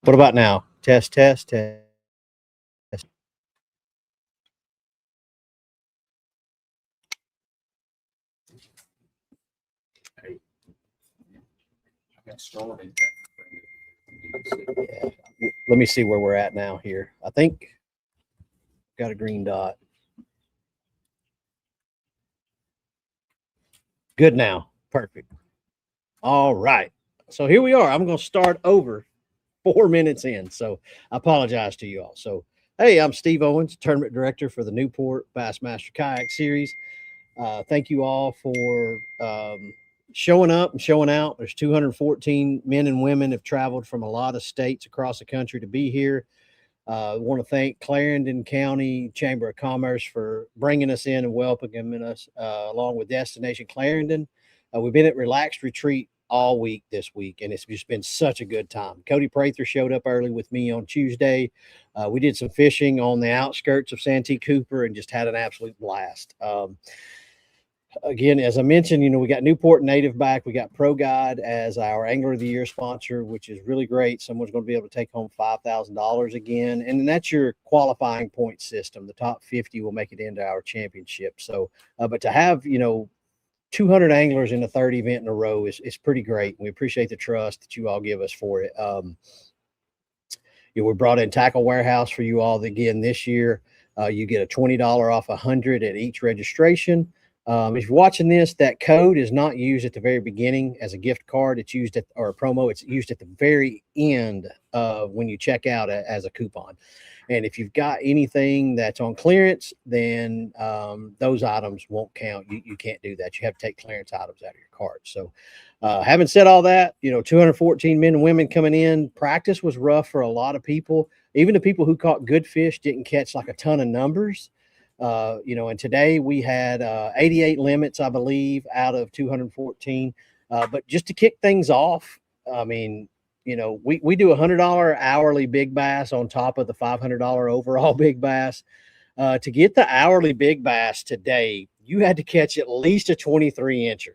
What about now? Test, test, test. Yeah. Let me see where we're at now here. I think got a green dot. Good now. Perfect. All right. So here we are. I'm going to start over 4 minutes in. So I apologize to you all. So, hey, I'm Steve Owens, tournament director for the Newport Bassmaster Kayak Series. Thank you all for showing up and showing out. There's 214 men and women have traveled from a lot of states across the country to be here. I want to thank Clarendon County Chamber of Commerce for bringing us in and welcoming us, along with Destination Clarendon. We've been at Relaxed Retreat all week this week, and it's just been such a good time. Cody Prather showed up early with me on Tuesday. We did some fishing on the outskirts of Santee Cooper and just had an absolute blast. Again, as I mentioned, we got Newport Native back. We got Pro Guide as our Angler of the Year sponsor, which is really great. Someone's going to be able to take home $5,000 again. And then that's your qualifying point system. The top 50 will make it into our championship. So, but to have, 200 anglers in a third event in a row is pretty great. We appreciate the trust that you all give us for it. We brought in Tackle Warehouse for you all again this year. You get a $20 off 100 at each registration. If you're watching this, that code is not used at the very beginning as a gift card. It's used or a promo. It's used at the very end of when you check out as a coupon. And if you've got anything that's on clearance, then those items won't count. You can't do that. You have to take clearance items out of your card. So having said all that, 214 men and women coming in. Practice was rough for a lot of people. Even the people who caught good fish didn't catch like a ton of numbers. And today we had 88 limits, I believe, out of 214. But just to kick things off, I mean, we do $100 hourly big bass on top of the $500 overall big bass. To get the hourly big bass today, you had to catch at least a 23 incher.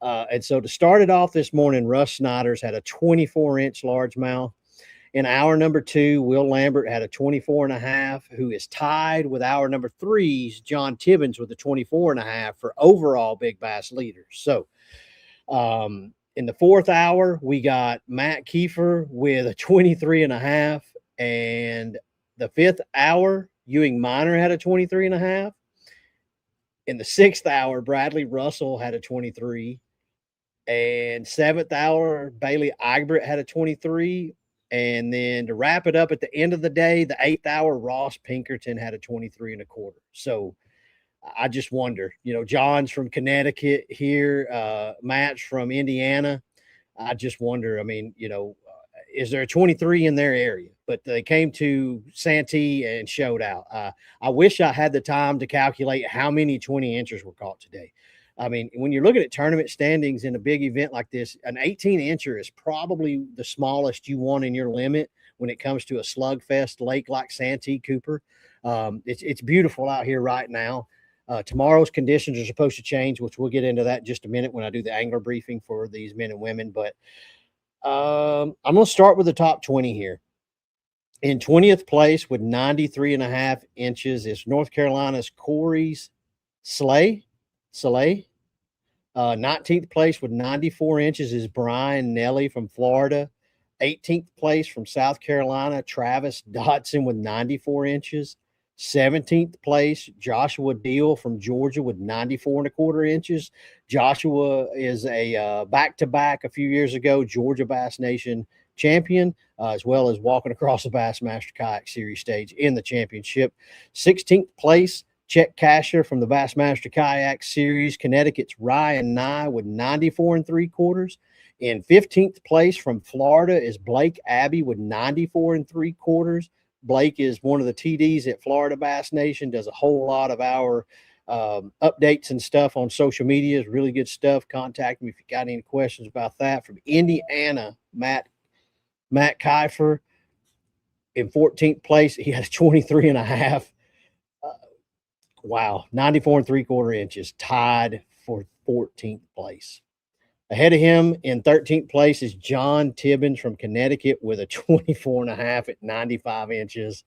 And so to start it off this morning, Russ Snyder's had a 24-inch largemouth. In hour number 2, Will Lambert had a 24.5, who is tied with hour number 3's John Tibbins with a 24.5 for overall big bass leaders. So in the 4th hour, we got Matt Kiefer with a 23.5. And the 5th hour, Ewing Minor had a 23.5. In the 6th hour, Bradley Russell had a 23. And 7th hour, Bailey Egbert had a 23. And then to wrap it up at the end of the day, the 8th hour, Ross Pinkerton had a 23.25. So I just wonder, John's from Connecticut here, Matt's from Indiana. I just wonder, I mean, is there a 23 in their area? But they came to Santee and showed out. I wish I had the time to calculate how many 20 inchers were caught today. I mean, when you're looking at tournament standings in a big event like this, an 18 incher is probably the smallest you want in your limit when it comes to a slugfest lake like Santee Cooper. It's beautiful out here right now. Tomorrow's conditions are supposed to change, which we'll get into that in just a minute when I do the angler briefing for these men and women. But I'm going to start with the top 20 here. In 20th place with 93.5 inches is North Carolina's Corey's Slay. 19th place with 94 inches is Brian Nelly from Florida. 18th place from South Carolina, Travis Dotson with 94 inches. 17th place, Joshua Deal from Georgia with 94.25 inches. Joshua is a back-to-back a few years ago Georgia Bass Nation champion, as well as walking across the Bassmaster Kayak Series stage in the championship. 16th place, Chet Casher from the Bassmaster Kayak Series, Connecticut's Ryan Nye with 94.75. In 15th place from Florida is Blake Abbey with 94.75. Blake is one of the TDs at Florida Bass Nation, does a whole lot of our updates and stuff on social media. It's really good stuff. Contact me if you got any questions about that. From Indiana, Matt Kiefer in 14th place. He had a 23.5. Wow, 94.75 inches, tied for 14th place. Ahead of him in 13th place is John Tibbins from Connecticut with a 24.5 at 95 inches.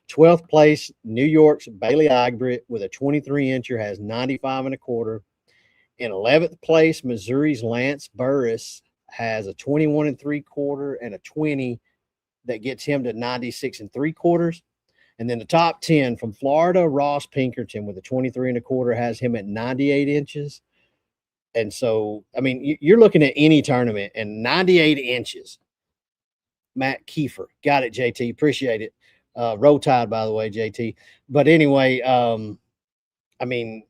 12th place, New York's Bailey Egbert with a 23-incher, has 95 1/4. In 11th place, Missouri's Lance Burris has a 21 3/4 and a 20 that gets him to 96 3/4. And then the top 10 from Florida, Ross Pinkerton with a 23 1/4 has him at 98 inches. And so, I mean, you're looking at any tournament and 98 inches. Matt Kiefer. Got it, JT. Appreciate it. Roll Tide, by the way, JT. But anyway, I mean,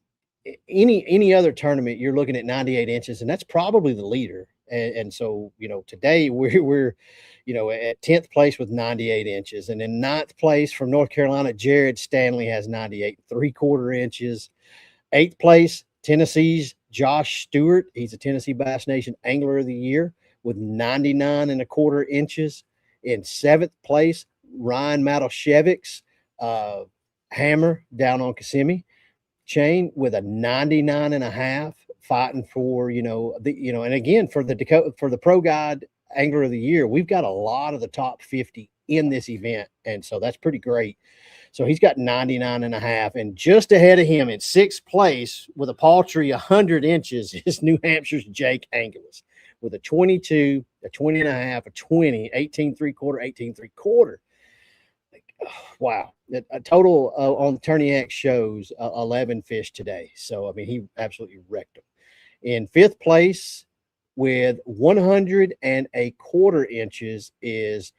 any other tournament, you're looking at 98 inches, and that's probably the leader. And so, today we're at 10th place with 98 inches. And in 9th place from North Carolina, Jared Stanley has 98 3/4 inches. 8th place, Tennessee's Josh Stewart. He's a Tennessee Bass Nation Angler of the Year with 99 1/4 inches. In 7th place, Ryan Matuszewicz, Hammer down on Kissimmee chain with a 99 1/2, fighting for, and again, for the Pro Guide Angler of the Year, we've got a lot of the top 50 in this event. And so that's pretty great. So he's got 99 1/2, and just ahead of him in 6th place with a paltry 100 inches is New Hampshire's Jake Angeles with a 22, a 20 1/2, a 20, 18 3/4, 18 3/4. Wow. A total on Tourney X shows 11 fish today. So, I mean, he absolutely wrecked them. In 5th place with 100 1/4 inches is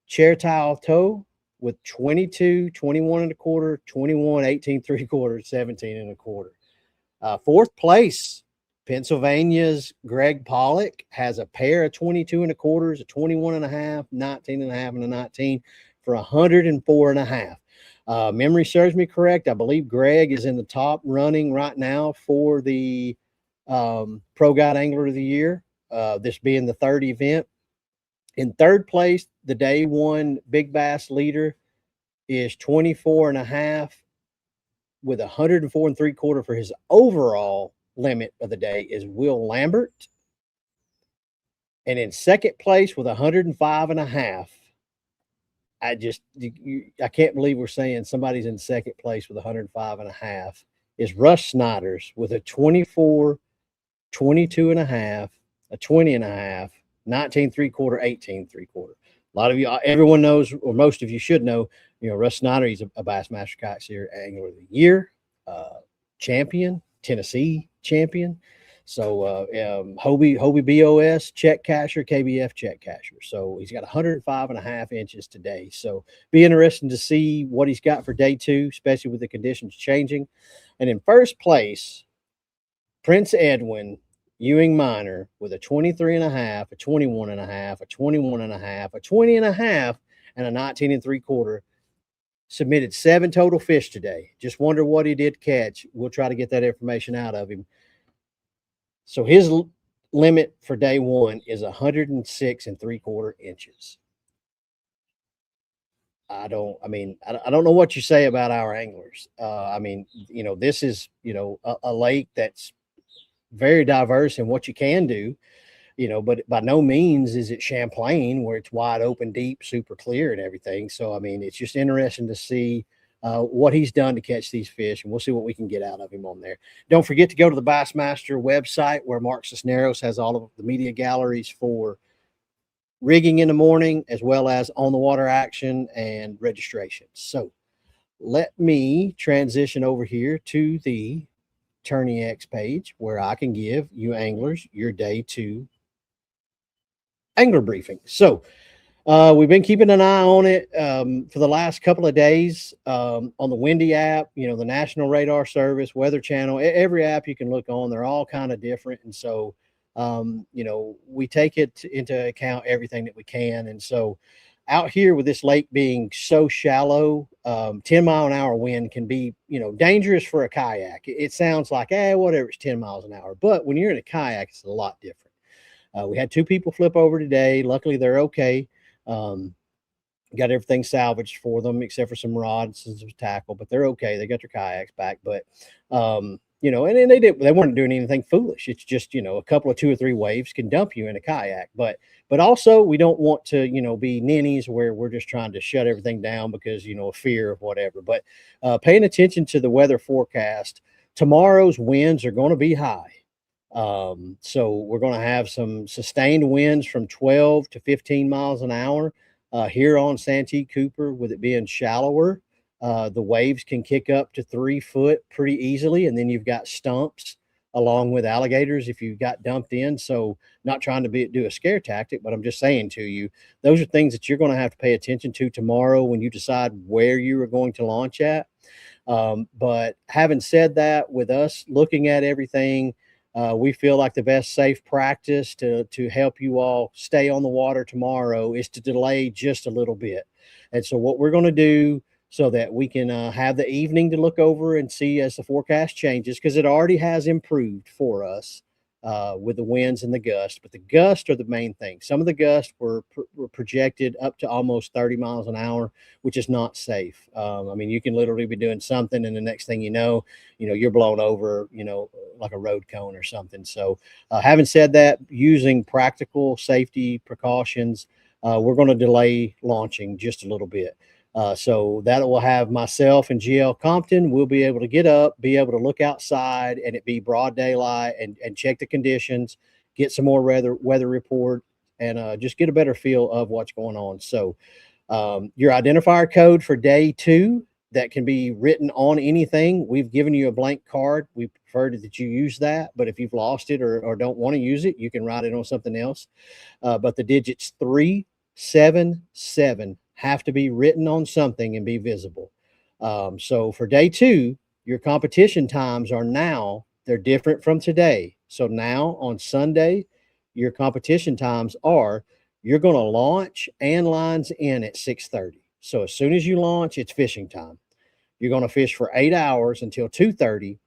Chertao Toe with 22, 21 1/4, 21, 18 3/4, 17 1/4. 4th place, Pennsylvania's Greg Pollock has a pair of 22 1/4s, a 21 1/2, 19 1/2, and a 19 for 104 1/2. Memory serves me correct. I believe Greg is in the top running right now for the Pro Guide Angler of the Year, this being the 3rd event. In 3rd place, the day one Big Bass leader is 24 1/2 with 104 3/4 for his overall limit of the day is Will Lambert. And in 2nd place with 105 1/2, I can't believe we're saying somebody's in 2nd place with 105 1/2 is Russ Snyder's with a 24, 22 1/2, a 20 1/2, 19 3/4, 18 3/4. A lot of you, everyone knows, or most of you should know, Russ Snyder, he's a Bassmaster Kayak Angler of the Year, champion, Tennessee champion. So Hobie BOS check casher, KBF check casher. So he's got 105 1/2 inches today. So be interesting to see what he's got for day 2, especially with the conditions changing. And in 1st place, Prince Edwin Ewing Minor with a 23 1/2, a 21 1/2, a 21 1/2, a 20 1/2, and a 19 3/4. Submitted 7 total fish today. Just wonder what he did catch. We'll try to get that information out of him. So his limit for day 1 is 106 3/4 inches. I don't know what you say about our anglers. I mean, this is, a lake that's very diverse in what you can do, but by no means is it Champlain where it's wide open, deep, super clear and everything. So, I mean, it's just interesting to see what he's done to catch these fish, and we'll see what we can get out of him on there. Don't forget to go to the Bassmaster website where Mark Cisneros has all of the media galleries for rigging in the morning, as well as on the water action and registration. So let me transition over here to the Tourney X page where I can give you anglers your day 2 angler briefing. So we've been keeping an eye on it for the last couple of days on the Windy app, the National Radar Service, Weather Channel, every app you can look on. They're all kind of different. And so, we take it into account everything that we can. And so out here with this lake being so shallow, 10-mile-an-hour wind can be, dangerous for a kayak. It sounds like, whatever, it's 10 miles an hour. But when you're in a kayak, it's a lot different. We had 2 people flip over today. Luckily, they're okay. Got everything salvaged for them except for some rods and some tackle, but they're okay. They got their kayaks back. But and they weren't doing anything foolish. It's just, a couple of 2 or 3 waves can dump you in a kayak. But also we don't want to, be ninnies where we're just trying to shut everything down because, of fear of whatever. But paying attention to the weather forecast, tomorrow's winds are going to be high. So we're going to have some sustained winds from 12 to 15 miles an hour here on Santee Cooper, with it being shallower. The waves can kick up to 3 foot pretty easily. And then you've got stumps along with alligators if you got dumped in. So not trying to do a scare tactic, but I'm just saying to you, those are things that you're going to have to pay attention to tomorrow when you decide where you are going to launch at. But having said that, with us looking at everything, we feel like the best safe practice to help you all stay on the water tomorrow is to delay just a little bit. And so what we're going to do, so that we can have the evening to look over and see as the forecast changes, because it already has improved for us with the winds and the gusts. But the gusts are the main thing. Some of the gusts were projected up to almost 30 miles an hour, which is not safe. I mean, you can literally be doing something, and the next thing you know, you're blown over, like a road cone or something. So having said that, using practical safety precautions, we're going to delay launching just a little bit. So that will have myself and GL Compton. We'll be able to get up, be able to look outside, and it be broad daylight, and check the conditions, get some more weather report, and just get a better feel of what's going on. So your identifier code for day 2 that can be written on anything. We've given you a blank card. We prefer that you use that, but if you've lost it or don't want to use it, you can write it on something else. But the digits 377 have to be written on something and be visible. So for day 2, your competition times they're different from today. So now on Sunday, your competition times are, you're going to launch and lines in at 6:30. So as soon as you launch, it's fishing time. You're going to fish for 8 hours until 2:30.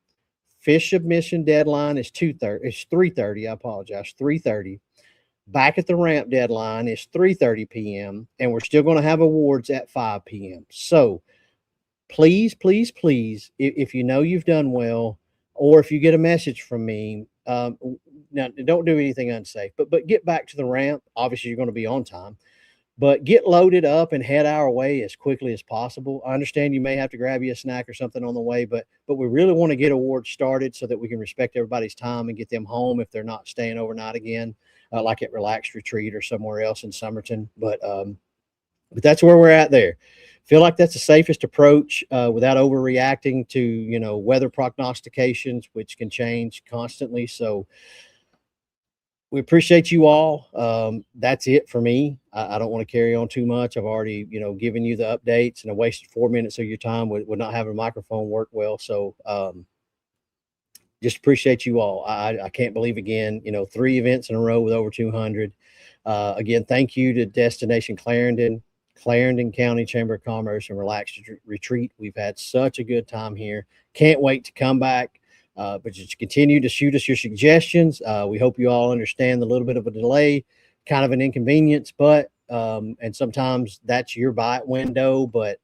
Fish submission deadline is 2:30. It's 3:30. I apologize. 3:30. Back at the ramp deadline is 3:30 p.m. and we're still going to have awards at 5 p.m. So please, please, please, if you know you've done well, or if you get a message from me, now don't do anything unsafe, but get back to the ramp. Obviously, you're going to be on time, but get loaded up and head our way as quickly as possible. I understand you may have to grab you a snack or something on the way, but we really want to get awards started so that we can respect everybody's time and get them home if they're not staying overnight again. Like at Relaxed Retreat or somewhere else in Somerton. But that's where we're at there. Feel like that's the safest approach without overreacting to, weather prognostications, which can change constantly. So we appreciate you all. That's it for me. I don't want to carry on too much. I've already, given you the updates, and I wasted 4 minutes of your time with not having a microphone work well. So just appreciate you all. I can't believe, again, 3 events in a row with over 200. Again, thank you to Destination Clarendon County Chamber of Commerce and Relaxed Retreat. We've had such a good time here. Can't wait to come back. But just continue to shoot us your suggestions. We hope you all understand the little bit of a delay, kind of an inconvenience, but and sometimes that's your bite window, but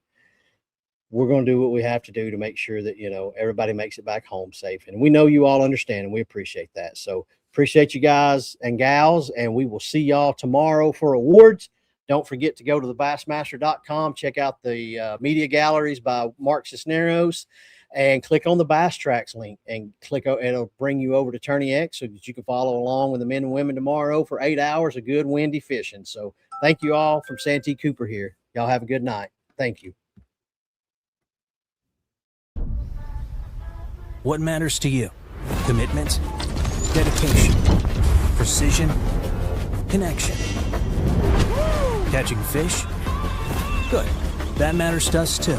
we're going to do what we have to do to make sure that, everybody makes it back home safe. And we know you all understand, and we appreciate that. So appreciate you guys and gals, and we will see y'all tomorrow for awards. Don't forget to go to the Bassmaster.com, check out the media galleries by Mark Cisneros, and click on the Bass Tracks link and it'll bring you over to Tourney X so that you can follow along with the men and women tomorrow for 8 hours of good windy fishing. So thank you all from Santee Cooper here. Y'all have a good night. Thank you. What matters to you? Commitment, dedication, precision, connection. Catching fish? Good. That matters to us too.